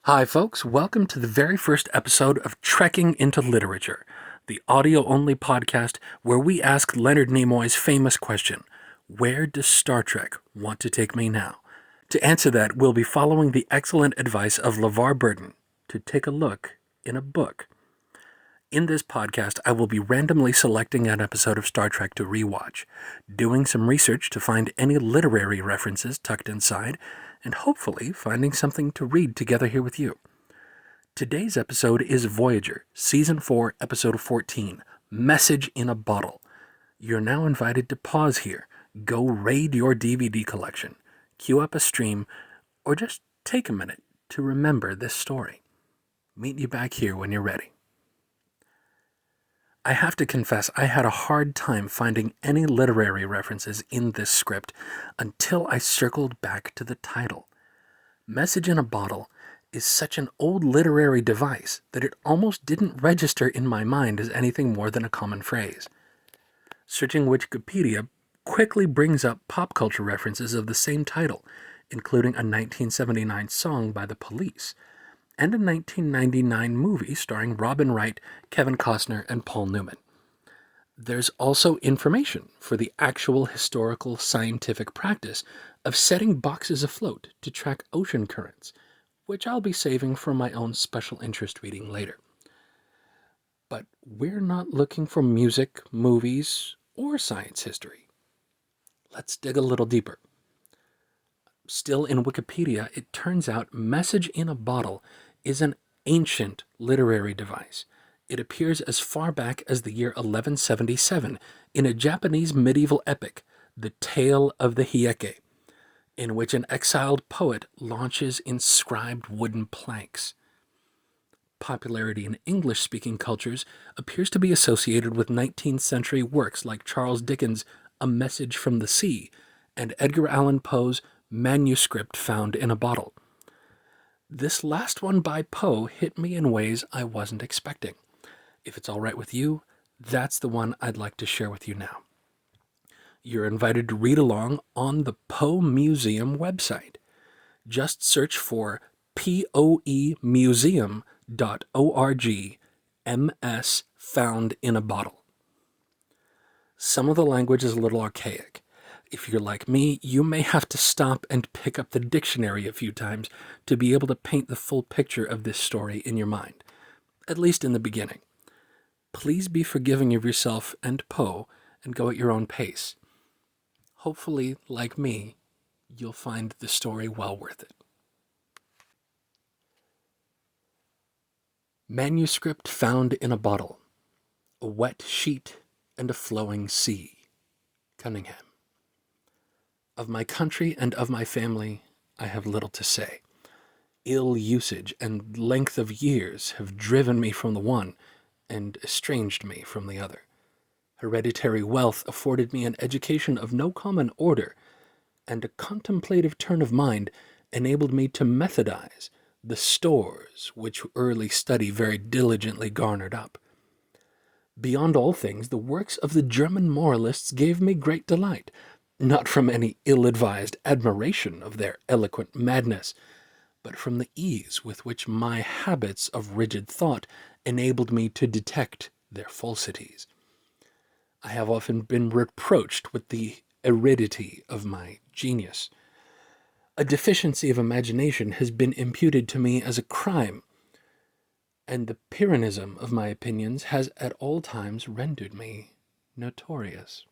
Hi, folks. Welcome to the very first episode of Trekking into Literature, the audio-only podcast where we ask Leonard Nimoy's famous question, where does Star Trek want to take me now? To answer that, we'll be following the excellent advice of LeVar Burton to take a look in a book. In this podcast, I will be randomly selecting an episode of Star Trek to rewatch, doing some research to find any literary references tucked inside, and hopefully finding something to read together here with you. Today's episode is Voyager, Season 4, Episode 14, Message in a Bottle. You're now invited to pause here, go raid your DVD collection, queue up a stream, or just take a minute to remember this story. Meet you back here when you're ready. I have to confess, I had a hard time finding any literary references in this script until I circled back to the title. Message in a Bottle is such an old literary device that it almost didn't register in my mind as anything more than a common phrase. Searching Wikipedia quickly brings up pop culture references of the same title, including a 1979 song by the Police, and a 1999 movie starring Robin Wright, Kevin Costner, and Paul Newman. There's also information for the actual historical scientific practice of setting boxes afloat to track ocean currents, which I'll be saving for my own special interest reading later. But we're not looking for music, movies, or science history. Let's dig a little deeper. Still in Wikipedia, it turns out Message in a Bottle is an ancient literary device. It appears as far back as the year 1177 in a Japanese medieval epic, The Tale of the Hieke, in which an exiled poet launches inscribed wooden planks. Popularity in English-speaking cultures appears to be associated with 19th century works like Charles Dickens' A Message from the Sea and Edgar Allan Poe's Manuscript Found in a Bottle. This last one by Poe hit me in ways I wasn't expecting. If it's all right with you, that's the one I'd like to share with you now. You're invited to read along on the Poe Museum website. Just search for poemuseum.org MS Found in a Bottle. Some of the language is a little archaic. If you're like me, you may have to stop and pick up the dictionary a few times to be able to paint the full picture of this story in your mind, at least in the beginning. Please be forgiving of yourself and Poe and go at your own pace. Hopefully, like me, you'll find the story well worth it. Manuscript Found in a Bottle. A Wet Sheet and a Flowing Sea. Cunningham. Of my country and of my family, I have little to say. Ill usage and length of years have driven me from the one and estranged me from the other. Hereditary wealth afforded me an education of no common order, and a contemplative turn of mind enabled me to methodize the stores which early study very diligently garnered up. Beyond all things, the works of the German moralists gave me great delight, not from any ill-advised admiration of their eloquent madness, but from the ease with which my habits of rigid thought enabled me to detect their falsities. I have often been reproached with the aridity of my genius. A deficiency of imagination has been imputed to me as a crime, and the Pyrrhonism of my opinions has at all times rendered me notorious.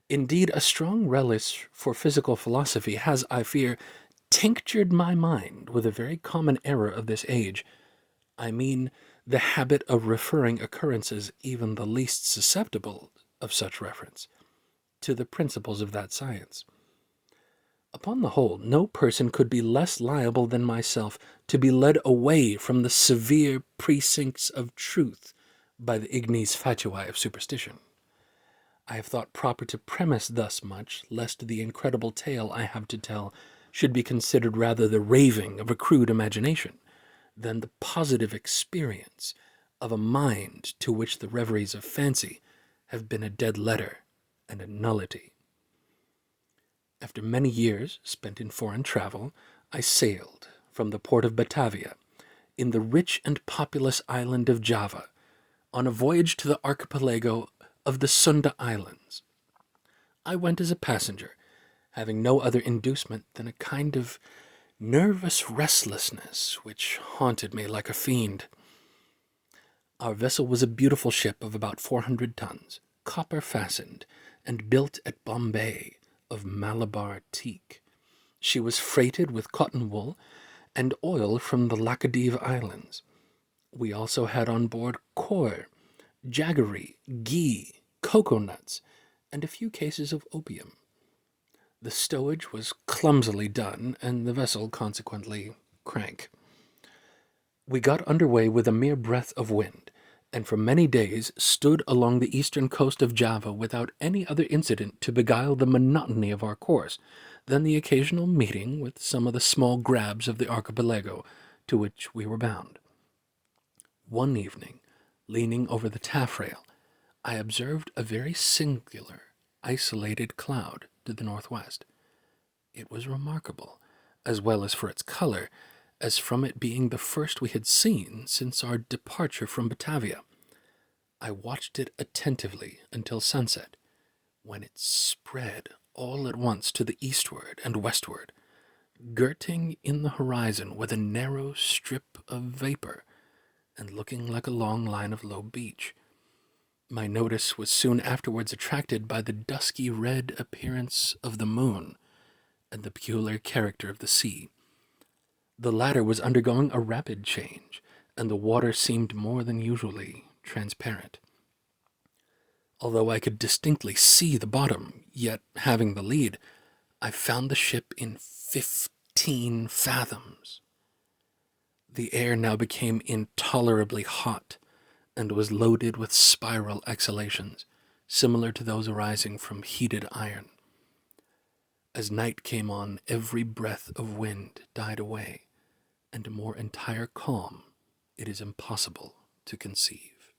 Indeed, a strong relish for physical philosophy has, I fear, tinctured my mind with a very common error of this age. I mean, the habit of referring occurrences, even the least susceptible of such reference, to the principles of that science. Upon the whole, no person could be less liable than myself to be led away from the severe precincts of truth by the ignes fatui of superstition. I have thought proper to premise thus much, lest the incredible tale I have to tell should be considered rather the raving of a crude imagination than the positive experience of a mind to which the reveries of fancy have been a dead letter and a nullity. After many years spent in foreign travel, I sailed from the port of Batavia, in the rich and populous island of Java, on a voyage to the archipelago of the Sunda Islands. I went as a passenger, having no other inducement than a kind of nervous restlessness which haunted me like a fiend. Our vessel was a beautiful ship of about 400 tons, copper-fastened, and built at Bombay of Malabar teak. She was freighted with cotton wool and oil from the Laccadive Islands. We also had on board coir, jaggery, ghee, coconuts, and a few cases of opium. The stowage was clumsily done, and the vessel consequently crank. We got under way with a mere breath of wind, and for many days stood along the eastern coast of Java without any other incident to beguile the monotony of our course than the occasional meeting with some of the small grabs of the archipelago to which we were bound. One evening, leaning over the taffrail, I observed a very singular, isolated cloud to the northwest. It was remarkable, as well as for its color, as from it being the first we had seen since our departure from Batavia. I watched it attentively until sunset, when it spread all at once to the eastward and westward, girting in the horizon with a narrow strip of vapor, and looking like a long line of low beach. My notice was soon afterwards attracted by the dusky red appearance of the moon and the peculiar character of the sea. The latter was undergoing a rapid change, and the water seemed more than usually transparent. Although I could distinctly see the bottom, yet having the lead, I found the ship in 15 fathoms. The air now became intolerably hot, and was loaded with spiral exhalations, similar to those arising from heated iron. As night came on, every breath of wind died away, and a more entire calm it is impossible to conceive.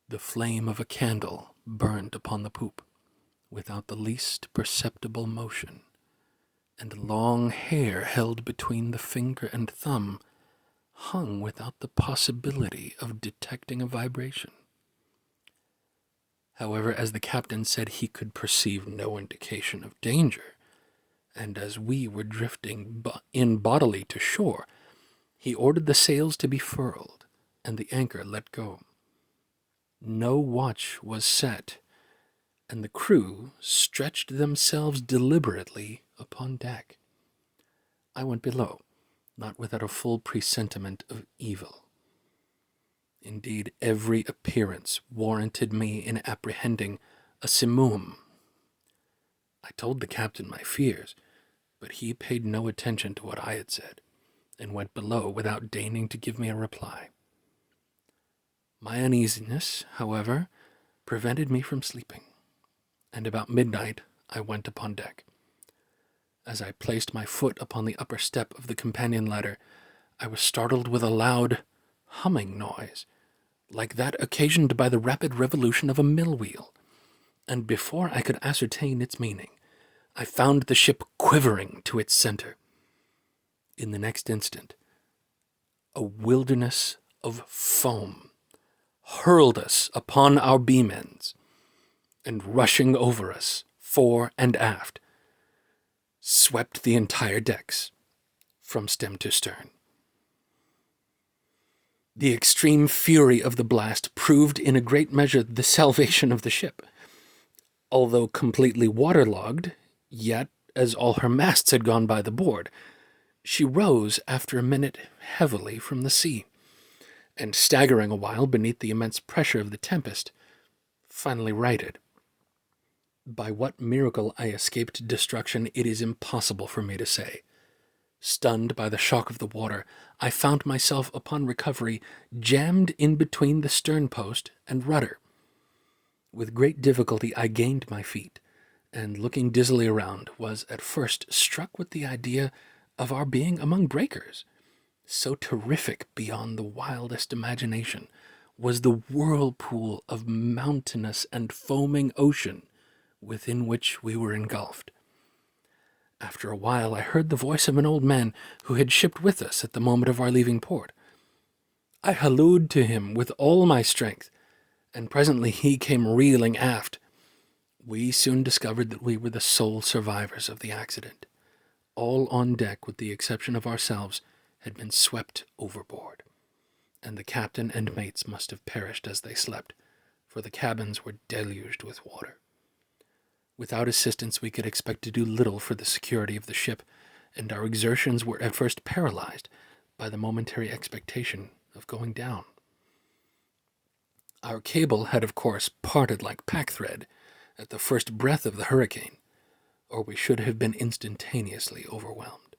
The flame of a candle burned upon the poop, without the least perceptible motion, and long hair held between the finger and thumb hung without the possibility of detecting a vibration. However, as the captain said he could perceive no indication of danger, and as we were drifting in bodily to shore, he ordered the sails to be furled and the anchor let go. No watch was set, and the crew stretched themselves deliberately upon deck. I went below, not without a full presentiment of evil. Indeed, every appearance warranted me in apprehending a simoom. I told the captain my fears, but he paid no attention to what I had said, and went below without deigning to give me a reply. My uneasiness, however, prevented me from sleeping, and about midnight I went upon deck. As I placed my foot upon the upper step of the companion ladder, I was startled with a loud humming noise, like that occasioned by the rapid revolution of a mill wheel, and before I could ascertain its meaning, I found the ship quivering to its center. In the next instant, a wilderness of foam hurled us upon our beam ends, and rushing over us, fore and aft, swept the entire decks from stem to stern. The extreme fury of the blast proved in a great measure the salvation of the ship. Although completely waterlogged, yet, as all her masts had gone by the board, she rose after a minute heavily from the sea, and staggering a while beneath the immense pressure of the tempest, finally righted. By what miracle I escaped destruction it is impossible for me to say. Stunned by the shock of the water, I found myself upon recovery jammed in between the stern post and rudder. With great difficulty I gained my feet, and looking dizzily around, was at first struck with the idea of our being among breakers. So terrific beyond the wildest imagination was the whirlpool of mountainous and foaming ocean within which we were engulfed. After a while, I heard the voice of an old man who had shipped with us at the moment of our leaving port. I hallooed to him with all my strength, and presently he came reeling aft. We soon discovered that we were the sole survivors of the accident. All on deck, with the exception of ourselves, had been swept overboard, and the captain and mates must have perished as they slept, for the cabins were deluged with water. Without assistance, we could expect to do little for the security of the ship, and our exertions were at first paralyzed by the momentary expectation of going down. Our cable had, of course, parted like pack-thread at the first breath of the hurricane, or we should have been instantaneously overwhelmed.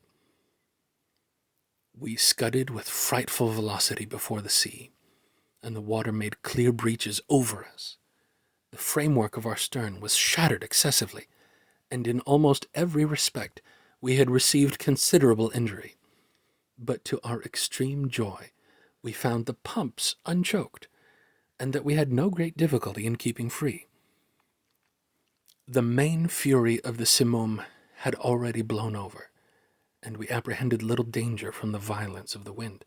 We scudded with frightful velocity before the sea, and the water made clear breaches over us. The framework of our stern was shattered excessively, and in almost every respect we had received considerable injury. But to our extreme joy, we found the pumps unchoked, and that we had no great difficulty in keeping free. The main fury of the simoom had already blown over, and we apprehended little danger from the violence of the wind.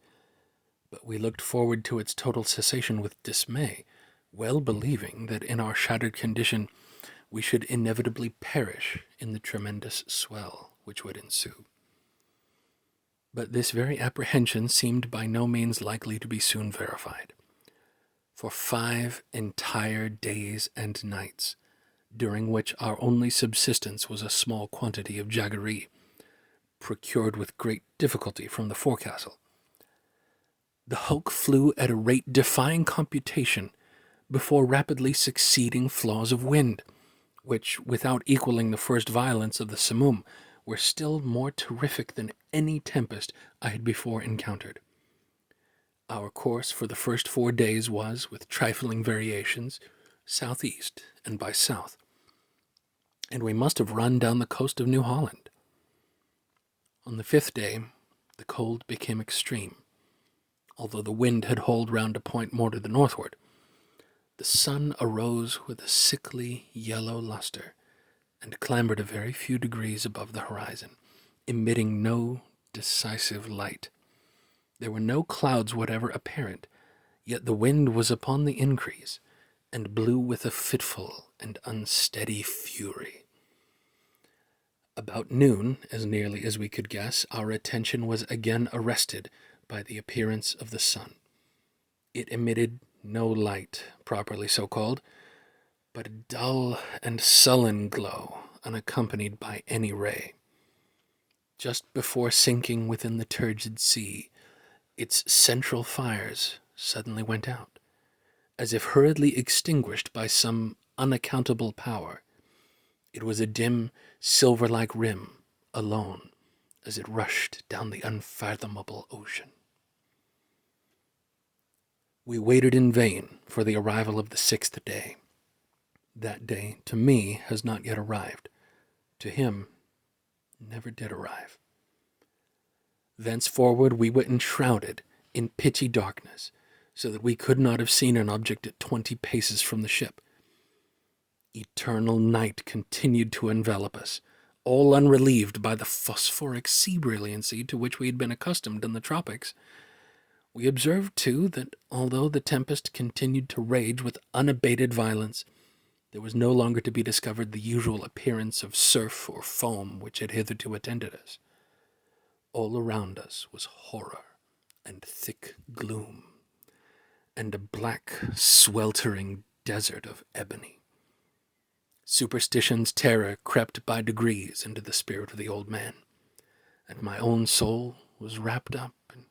But we looked forward to its total cessation with dismay, well believing that in our shattered condition we should inevitably perish in the tremendous swell which would ensue. But this very apprehension seemed by no means likely to be soon verified. For 5 entire days and nights, during which our only subsistence was a small quantity of jaggery, procured with great difficulty from the forecastle, the hulk flew at a rate defying computation before rapidly succeeding flaws of wind, which, without equaling the first violence of the simoom, were still more terrific than any tempest I had before encountered. Our course for the first 4 days was, with trifling variations, southeast and by south, and we must have run down the coast of New Holland. On the 5th day, the cold became extreme, although the wind had hauled round a point more to the northward. The sun arose with a sickly yellow luster, and clambered a very few degrees above the horizon, emitting no decisive light. There were no clouds whatever apparent, yet the wind was upon the increase, and blew with a fitful and unsteady fury. About noon, as nearly as we could guess, our attention was again arrested by the appearance of the sun. It emitted no light, properly so called, but a dull and sullen glow, unaccompanied by any ray. Just before sinking within the turgid sea, its central fires suddenly went out, as if hurriedly extinguished by some unaccountable power. It was a dim, silver-like rim, alone, as it rushed down the unfathomable ocean. We waited in vain for the arrival of the 6th day. That day, to me, has not yet arrived. To him, never did arrive. Thenceforward we were enshrouded in pitchy darkness, so that we could not have seen an object at 20 paces from the ship. Eternal night continued to envelop us, all unrelieved by the phosphoric sea brilliancy to which we had been accustomed in the tropics. We observed, too, that although the tempest continued to rage with unabated violence, there was no longer to be discovered the usual appearance of surf or foam which had hitherto attended us. All around us was horror and thick gloom, and a black, sweltering desert of ebony. Superstition's terror crept by degrees into the spirit of the old man, and my own soul was wrapped up in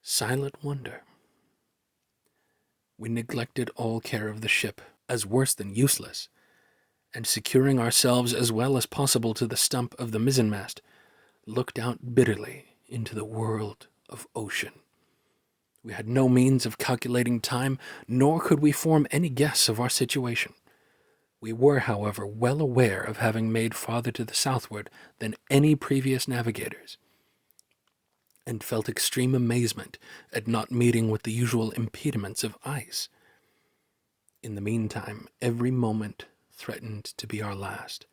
silent wonder. We neglected all care of the ship, as worse than useless, and securing ourselves as well as possible to the stump of the mizzenmast, looked out bitterly into the world of ocean. We had no means of calculating time, nor could we form any guess of our situation. We were, however, well aware of having made farther to the southward than any previous navigators, and felt extreme amazement at not meeting with the usual impediments of ice. In the meantime, every moment threatened to be our last,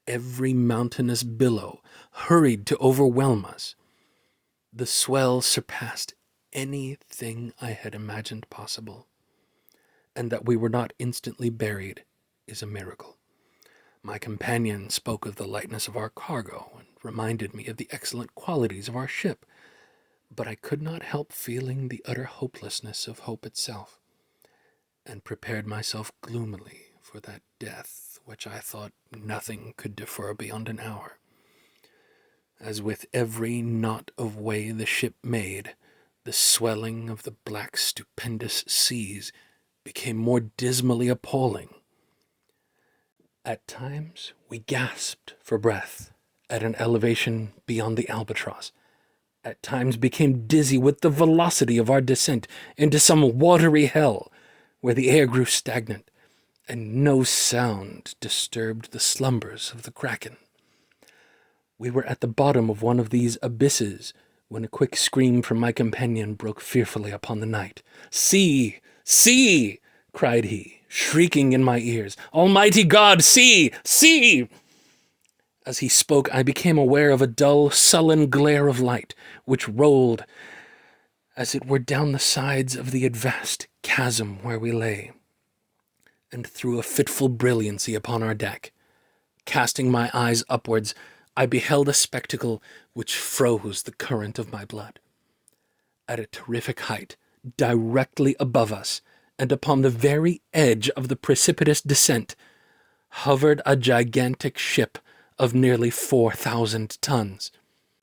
Every mountainous billow hurried to overwhelm us. The swell surpassed anything I had imagined possible, and that we were not instantly buried is a miracle. My companion spoke of the lightness of our cargo and reminded me of the excellent qualities of our ship, but I could not help feeling the utter hopelessness of hope itself, and prepared myself gloomily for that death which I thought nothing could defer beyond an hour. As with every knot of way the ship made, the swelling of the black stupendous seas became more dismally appalling. At times we gasped for breath at an elevation beyond the albatross, at times became dizzy with the velocity of our descent into some watery hell where the air grew stagnant and no sound disturbed the slumbers of the kraken. We were at the bottom of one of these abysses when a quick scream from my companion broke fearfully upon the night. "See! See!" cried he, shrieking in my ears. "Almighty God, see! See!" As he spoke, I became aware of a dull, sullen glare of light, which rolled, as it were, down the sides of the vast chasm where we lay, and threw a fitful brilliancy upon our deck. Casting my eyes upwards, I beheld a spectacle which froze the current of my blood. At a terrific height, directly above us, and upon the very edge of the precipitous descent, hovered a gigantic ship of nearly 4,000 tons.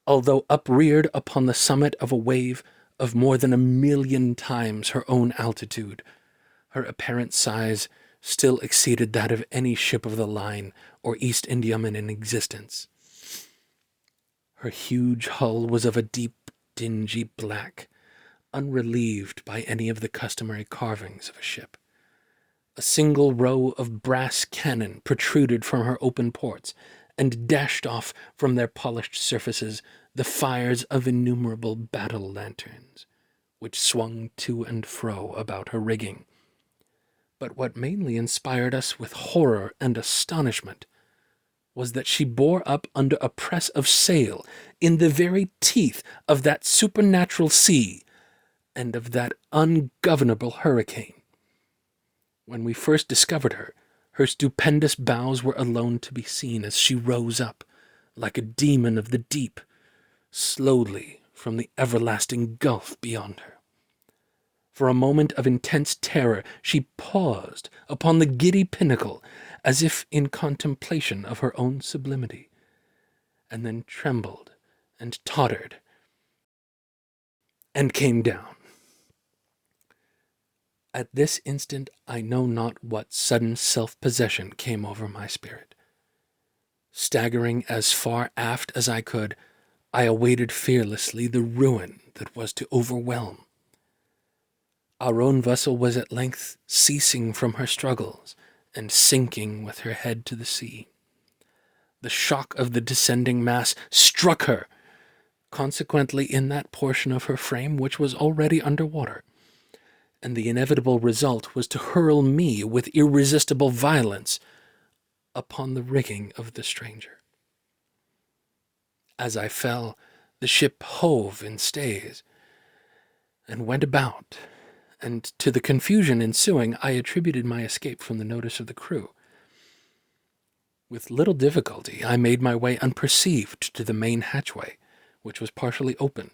Although upreared upon the summit of a wave of more than 1,000,000 times her own altitude, her apparent size still exceeded that of any ship of the line or East Indiaman in existence. Her huge hull was of a deep, dingy black, unrelieved by any of the customary carvings of a ship. A single row of brass cannon protruded from her open ports, and dashed off from their polished surfaces the fires of innumerable battle lanterns, which swung to and fro about her rigging. But what mainly inspired us with horror and astonishment was that she bore up under a press of sail in the very teeth of that supernatural sea and of that ungovernable hurricane. When we first discovered her, her stupendous bows were alone to be seen as she rose up, like a demon of the deep, slowly from the everlasting gulf beyond her. For a moment of intense terror she paused upon the giddy pinnacle, as if in contemplation of her own sublimity, and then trembled and tottered and came down. At this instant I know not what sudden self-possession came over my spirit. Staggering as far aft as I could, I awaited fearlessly the ruin that was to overwhelm. Our own vessel was at length ceasing from her struggles and sinking with her head to the sea. The shock of the descending mass struck her, consequently in that portion of her frame which was already under water, and the inevitable result was to hurl me with irresistible violence upon the rigging of the stranger. As I fell, the ship hove in stays and went about, and to the confusion ensuing I attributed my escape from the notice of the crew. With little difficulty I made my way unperceived to the main hatchway, which was partially open,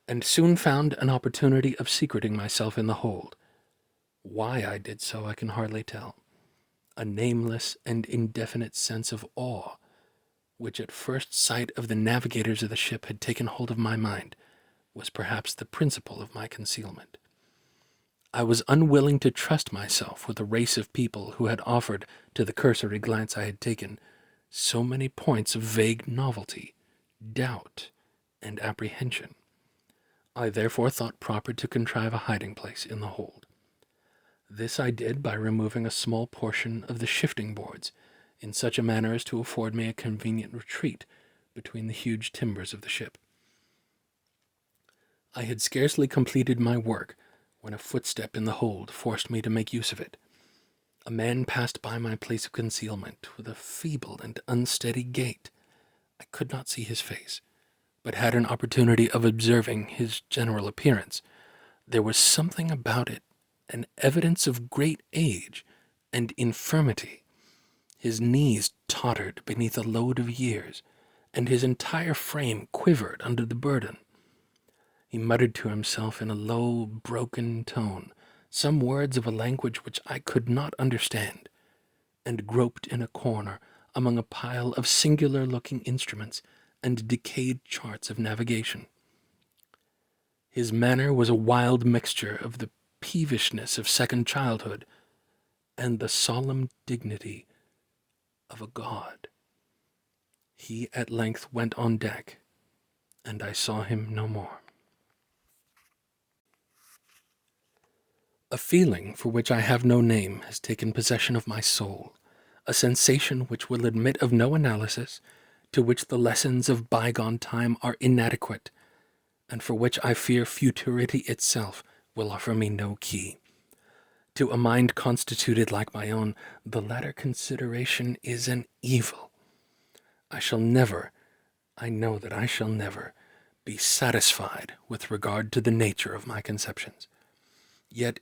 and soon found an opportunity of secreting myself in the hold. Why I did so I can hardly tell. A nameless and indefinite sense of awe, which at first sight of the navigators of the ship had taken hold of my mind, was perhaps the principle of my concealment. I was unwilling to trust myself with a race of people who had offered, to the cursory glance I had taken, so many points of vague novelty, doubt, and apprehension. I therefore thought proper to contrive a hiding-place in the hold. This I did by removing a small portion of the shifting boards, in such a manner as to afford me a convenient retreat between the huge timbers of the ship. I had scarcely completed my work when a footstep in the hold forced me to make use of it. A man passed by my place of concealment with a feeble and unsteady gait. I could not see his face, but had an opportunity of observing his general appearance. There was something about it, an evidence of great age and infirmity. His knees tottered beneath a load of years, and his entire frame quivered under the burden. He muttered to himself in a low, broken tone some words of a language which I could not understand, and groped in a corner among a pile of singular-looking instruments and decayed charts of navigation. His manner was a wild mixture of the peevishness of second childhood and the solemn dignity of a god. He at length went on deck, and I saw him no more. A feeling for which I have no name has taken possession of my soul, a sensation which will admit of no analysis, to which the lessons of bygone time are inadequate, and for which I fear futurity itself will offer me no key. To a mind constituted like my own, the latter consideration is an evil. I know that I shall never, be satisfied with regard to the nature of my conceptions. Yet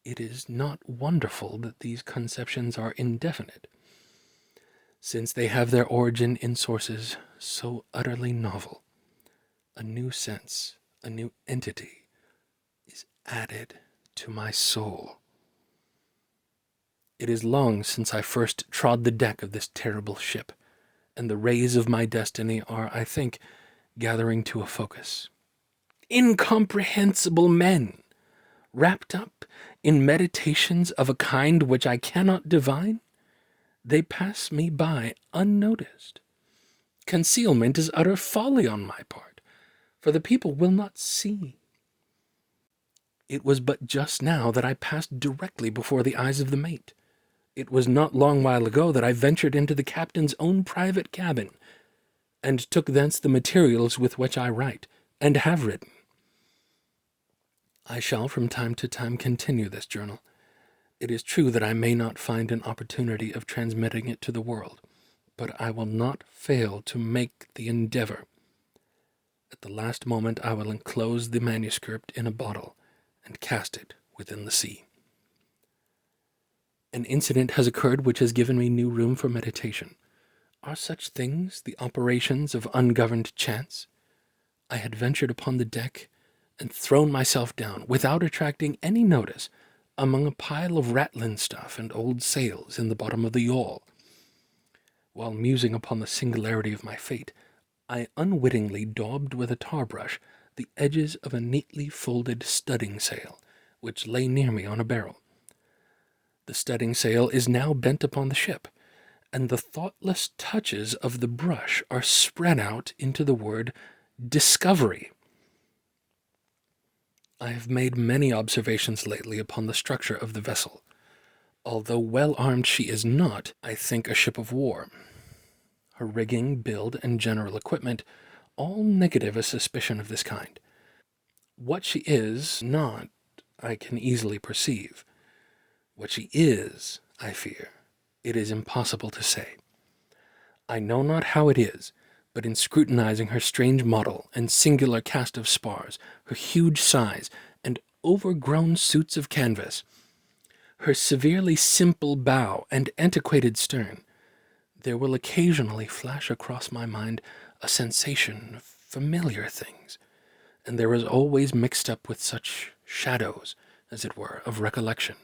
it is not wonderful that these conceptions are indefinite, since they have their origin in sources so utterly novel. A new sense, a new entity, is added to my soul. It is long since I first trod the deck of this terrible ship, and the rays of my destiny are, I think, gathering to a focus. Incomprehensible men, wrapped up in meditations of a kind which I cannot divine, they pass me by unnoticed. Concealment is utter folly on my part, for the people will not see. It was but just now that I passed directly before the eyes of the mate. It was not long while ago that I ventured into the captain's own private cabin, and took thence the materials with which I write, and have written. I shall from time to time continue this journal. It is true that I may not find an opportunity of transmitting it to the world, but I will not fail to make the endeavor. At the last moment I will enclose the manuscript in a bottle, and cast it within the sea. An incident has occurred which has given me new room for meditation. Are such things the operations of ungoverned chance? I had ventured upon the deck, and thrown myself down, without attracting any notice, among a pile of ratlin stuff and old sails in the bottom of the yawl. While musing upon the singularity of my fate, I unwittingly daubed with a tar-brush the edges of a neatly folded studding sail, which lay near me on a barrel. The studding sail is now bent upon the ship, and the thoughtless touches of the brush are spread out into the word Discovery. I have made many observations lately upon the structure of the vessel. Although well armed she is not, I think, a ship of war. Her rigging, build, and general equipment all negative a suspicion of this kind. What she is not, I can easily perceive. What she is, I fear, it is impossible to say. I know not how it is, but in scrutinizing her strange model and singular cast of spars, her huge size and overgrown suits of canvas, her severely simple bow and antiquated stern, there will occasionally flash across my mind a sensation of familiar things, and there is always mixed up with such shadows, as it were, of recollection,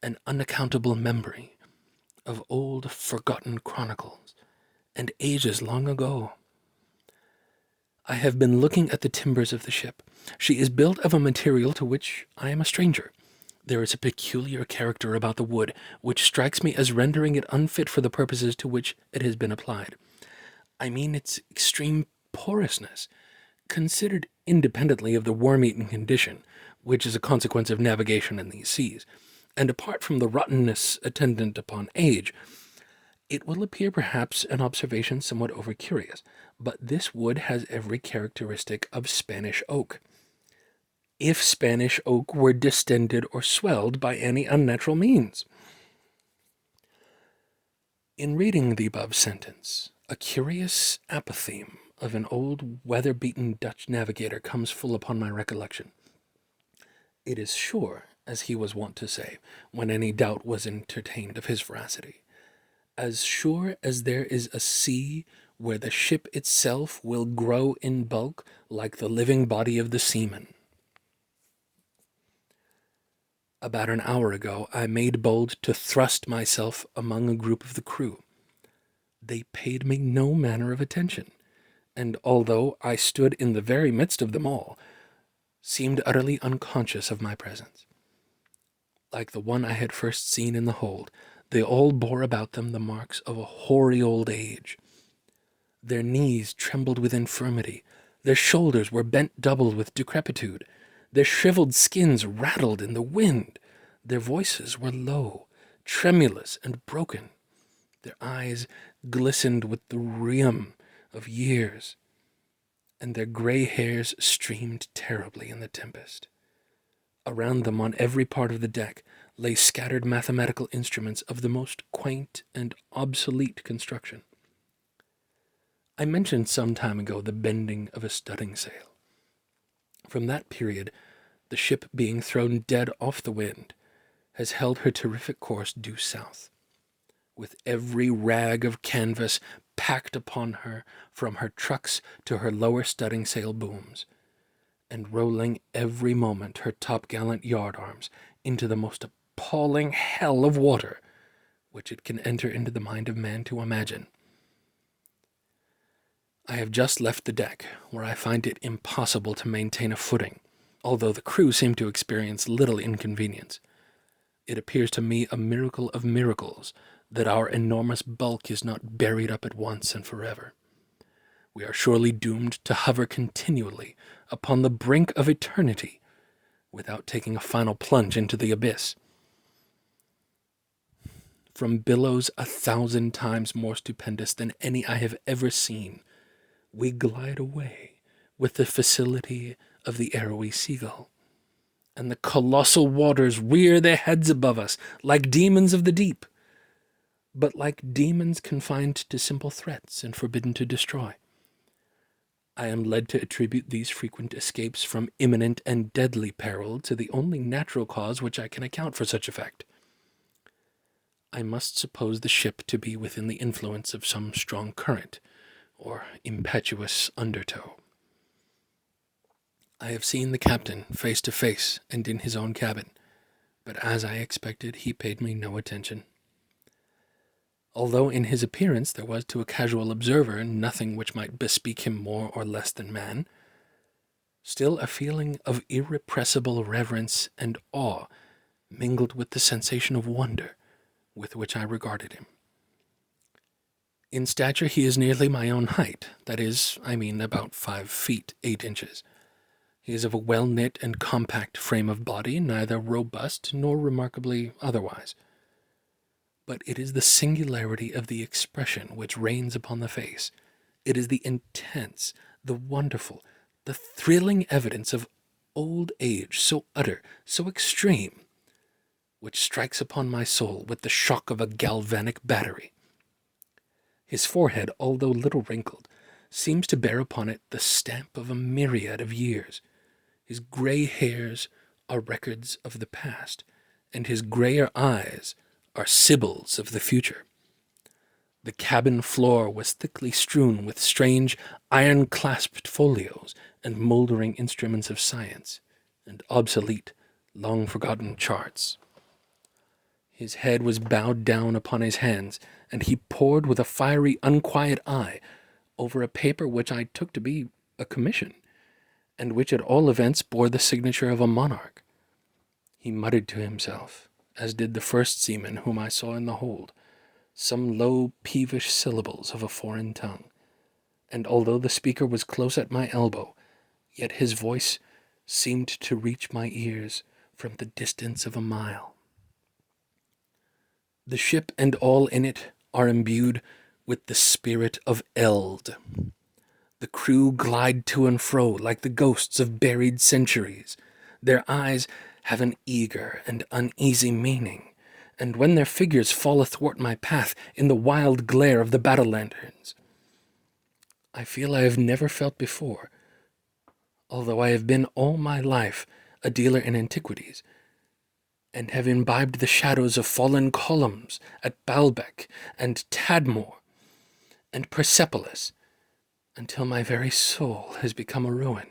an unaccountable memory of old forgotten chronicles, and ages long ago. I have been looking at the timbers of the ship. She is built of a material to which I am a stranger. There is a peculiar character about the wood which strikes me as rendering it unfit for the purposes to which it has been applied. I mean its extreme porousness, considered independently of the worm-eaten condition, which is a consequence of navigation in these seas, and apart from the rottenness attendant upon age. It will appear perhaps an observation somewhat over-curious, but this wood has every characteristic of Spanish oak. If Spanish oak were distended or swelled by any unnatural means. In reading the above sentence, a curious apotheme of an old weather-beaten Dutch navigator comes full upon my recollection. It is sure, as he was wont to say, when any doubt was entertained of his veracity, as sure as there is a sea where the ship itself will grow in bulk like the living body of the seaman. About an hour ago, I made bold to thrust myself among a group of the crew. They paid me no manner of attention, and although I stood in the very midst of them all, seemed utterly unconscious of my presence. Like the one I had first seen in the hold, they all bore about them the marks of a hoary old age. Their knees trembled with infirmity, their shoulders were bent double with decrepitude, their shriveled skins rattled in the wind, their voices were low, tremulous, and broken, their eyes glistened with the rheum of years, and their gray hairs streamed terribly in the tempest. Around them on every part of the deck lay scattered mathematical instruments of the most quaint and obsolete construction. I mentioned some time ago the bending of a studding sail. From that period, the ship being thrown dead off the wind, has held her terrific course due south, with every rag of canvas packed upon her from her trucks to her lower studding sail booms, and rolling every moment her topgallant yard arms into the most appalling hell of water which it can enter into the mind of man to imagine. I have just left the deck, where I find it impossible to maintain a footing, although the crew seem to experience little inconvenience. It appears to me a miracle of miracles that our enormous bulk is not buried up at once and forever. We are surely doomed to hover continually upon the brink of eternity without taking a final plunge into the abyss. From billows 1,000 times more stupendous than any I have ever seen, we glide away with the facility of the arrowy seagull, and the colossal waters rear their heads above us like demons of the deep, but like demons confined to simple threats and forbidden to destroy. I am led to attribute these frequent escapes from imminent and deadly peril to the only natural cause which I can account for such effect. I must suppose the ship to be within the influence of some strong current, or impetuous undertow. I have seen the captain face to face and in his own cabin, but as I expected, he paid me no attention. Although in his appearance there was to a casual observer nothing which might bespeak him more or less than man, still a feeling of irrepressible reverence and awe mingled with the sensation of wonder with which I regarded him. In stature he is nearly my own height, that is, I mean about 5 feet 8 inches. He is of a well-knit and compact frame of body, neither robust nor remarkably otherwise. But it is the singularity of the expression which reigns upon the face. It is the intense, the wonderful, the thrilling evidence of old age so utter, so extreme, which strikes upon my soul with the shock of a galvanic battery. His forehead, although little wrinkled, seems to bear upon it the stamp of a myriad of years. His gray hairs are records of the past, and his grayer eyes are sibyls of the future. The cabin floor was thickly strewn with strange iron-clasped folios and mouldering instruments of science, and obsolete, long-forgotten charts. His head was bowed down upon his hands, and he pored with a fiery, unquiet eye over a paper which I took to be a commission, and which at all events bore the signature of a monarch. He muttered to himself, as did the first seaman whom I saw in the hold, some low, peevish syllables of a foreign tongue, and although the speaker was close at my elbow, yet his voice seemed to reach my ears from the distance of a mile. The ship and all in it are imbued with the spirit of eld. The crew glide to and fro like the ghosts of buried centuries. Their eyes have an eager and uneasy meaning, and when their figures fall athwart my path in the wild glare of the battle lanterns, I feel I have never felt before, although I have been all my life a dealer in antiquities, and have imbibed the shadows of fallen columns at Baalbek and Tadmor and Persepolis, until my very soul has become a ruin.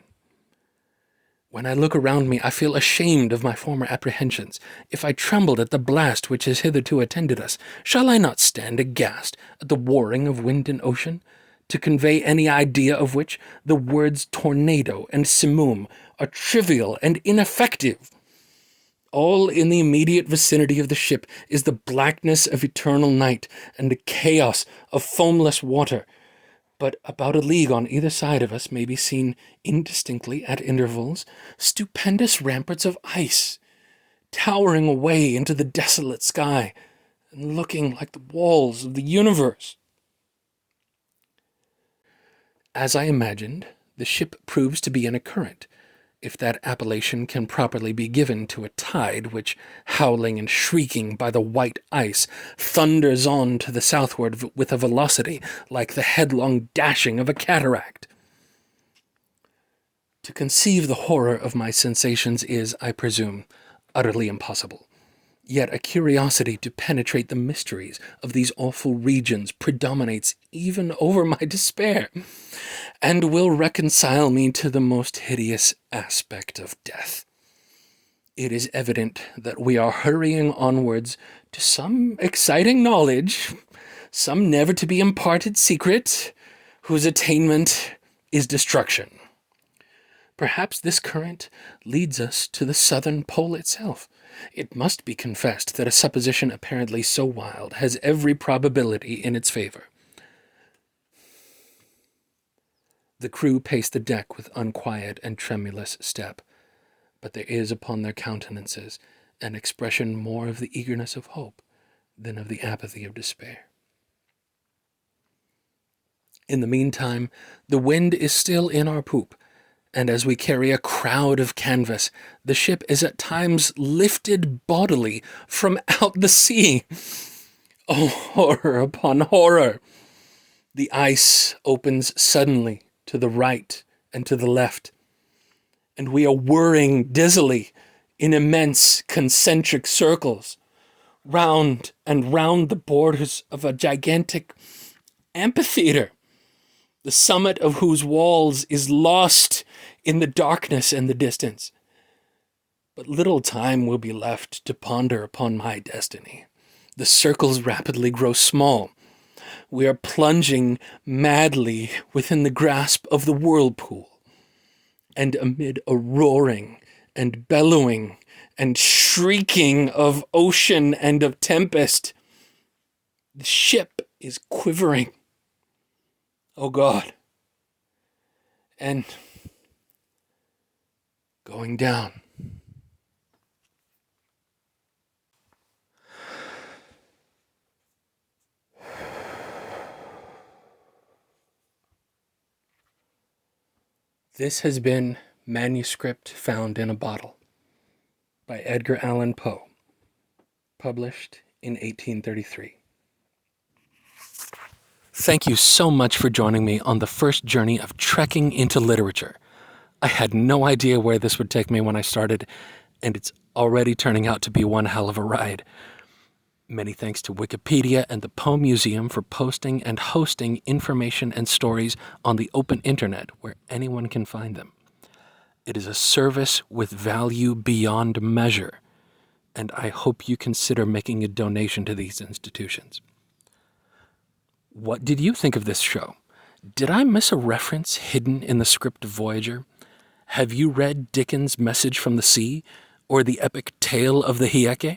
When I look around me, I feel ashamed of my former apprehensions. If I trembled at the blast which has hitherto attended us, shall I not stand aghast at the warring of wind and ocean, to convey any idea of which the words tornado and simoom are trivial and ineffective? All in the immediate vicinity of the ship is the blackness of eternal night and the chaos of foamless water, but about a league on either side of us may be seen indistinctly at intervals stupendous ramparts of ice, towering away into the desolate sky and looking like the walls of the universe. As I imagined, the ship proves to be in a current, if that appellation can properly be given to a tide which, howling and shrieking by the white ice, thunders on to the southward with a velocity like the headlong dashing of a cataract. To conceive the horror of my sensations is, I presume, utterly impossible. Yet a curiosity to penetrate the mysteries of these awful regions predominates even over my despair, and will reconcile me to the most hideous aspect of death. It is evident that we are hurrying onwards to some exciting knowledge, some never-to-be imparted secret, whose attainment is destruction. Perhaps this current leads us to the southern pole itself. It must be confessed that a supposition apparently so wild has every probability in its favor. The crew pace the deck with unquiet and tremulous step, but there is upon their countenances an expression more of the eagerness of hope than of the apathy of despair. In the meantime, the wind is still in our poop, and as we carry a crowd of canvas, the ship is at times lifted bodily from out the sea. Oh, horror upon horror! The ice opens suddenly to the right and to the left, and we are whirring dizzily in immense concentric circles, round and round the borders of a gigantic amphitheater, the summit of whose walls is lost in the darkness and the distance. But little time will be left to ponder upon my destiny. The circles rapidly grow small. We are plunging madly within the grasp of the whirlpool, and amid a roaring and bellowing and shrieking of ocean and of tempest, the ship is quivering. Oh God. And going down. This has been Manuscript Found in a Bottle by Edgar Allan Poe, published in 1833. Thank you so much for joining me on the first journey of trekking into literature. I had no idea where this would take me when I started, and it's already turning out to be one hell of a ride. Many thanks to Wikipedia and the Poe Museum for posting and hosting information and stories on the open internet where anyone can find them. It is a service with value beyond measure, and I hope you consider making a donation to these institutions. What did you think of this show? Did I miss a reference hidden in the script of Voyager? Have you read Dickens' Message from the Sea or the epic Tale of the Hieke?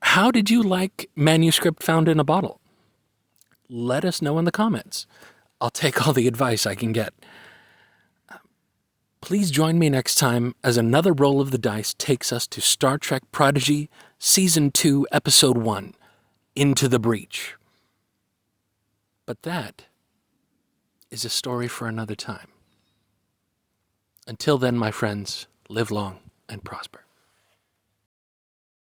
How did you like Manuscript Found in a Bottle? Let us know in the comments. I'll take all the advice I can get. Please join me next time as another roll of the dice takes us to Star Trek Prodigy, Season 2, Episode 1, Into the Breach. But that is a story for another time. Until then, my friends, live long and prosper.